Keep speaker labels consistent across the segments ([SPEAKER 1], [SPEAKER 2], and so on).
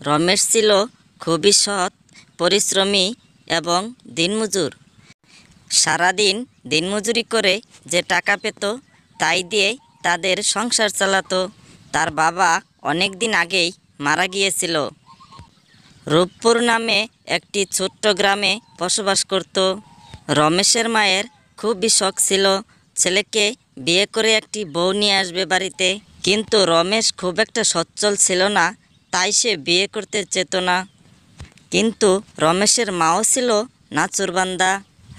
[SPEAKER 1] রমেশ ছিল খুবই সৎ, পরিশ্রমী এবং দিনমজুর। সারাদিন দিনমজুরি করে যে টাকা পেত তাই দিয়ে তাদের সংসার চালাতো। তার বাবা অনেক দিন আগেই মারা গিয়েছিল। রূপপুর নামে একটি ছোট্ট গ্রামে বসবাস করত। রমেশের মায়ের খুবই শখ ছিল ছেলেকে বিয়ে করে একটি বউ নিয়ে আসবে বাড়িতে, কিন্তু রমেশ খুব একটা সচ্ছল ছিল না, তাই সে বিয়ে করতে চেত না। কিন্তু রমেশের মাও ছিল নাছোড়বান্দা,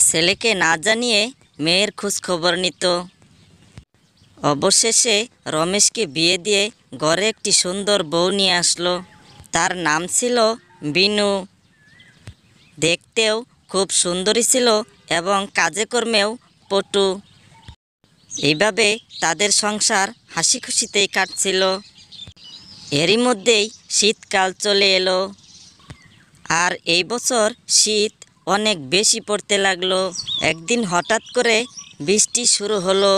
[SPEAKER 1] ছেলেকে না জানিয়ে মেয়ের খোঁজ খবর নিত। অবশেষে রমেশকে বিয়ে দিয়ে ঘরে একটি সুন্দর বউ নিয়ে আসলো। তার নাম ছিল বিনু। দেখতেও খুব সুন্দরী ছিল এবং কাজে কর্মেও পটু। এইভাবে তাদের সংসার হাসি খুশিতেই কাটছিল। এরই মধ্যেই শীতকাল চলে এলো। আর এই বছর শীত অনেক বেশি পড়তে লাগলো। একদিন হঠাৎ করে বৃষ্টি শুরু হলো,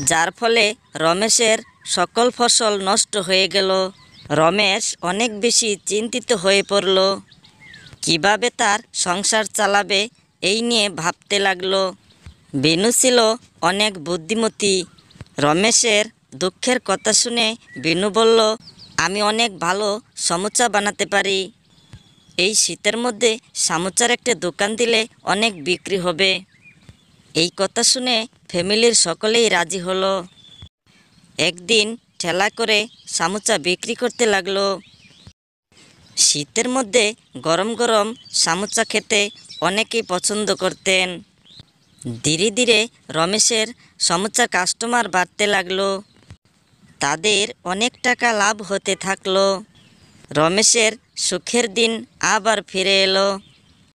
[SPEAKER 1] যার ফলে রমেশের সকল ফসল নষ্ট হয়ে গেল। রমেশ অনেক বেশি চিন্তিত হয়ে পড়ল। কিভাবে তার সংসার চালাবে এই নিয়ে ভাবতে লাগলো। বিনু ছিল অনেক বুদ্ধিমতী। রমেশের দুঃখের কথা শুনে বিনু বলল, আমি অনেক ভালো সমুচা বানাতে পারি। এই শীতের মধ্যে সমুচার একটা দোকান দিলে অনেক বিক্রি হবে। এই কথা শুনে ফ্যামিলির সকলেই রাজি হলো। একদিন ঠেলা করে সমুচা বিক্রি করতে লাগলো। শীতের মধ্যে গরম গরম সমুচা খেতে অনেকেই পছন্দ করতেন। ধীরে ধীরে রমেশের সমুচার কাস্টমার বাড়তে লাগলো। তাদের অনেক টাকা লাভ হতে থাকলো। রমেশের সুখের দিন আবার ফিরে এলো।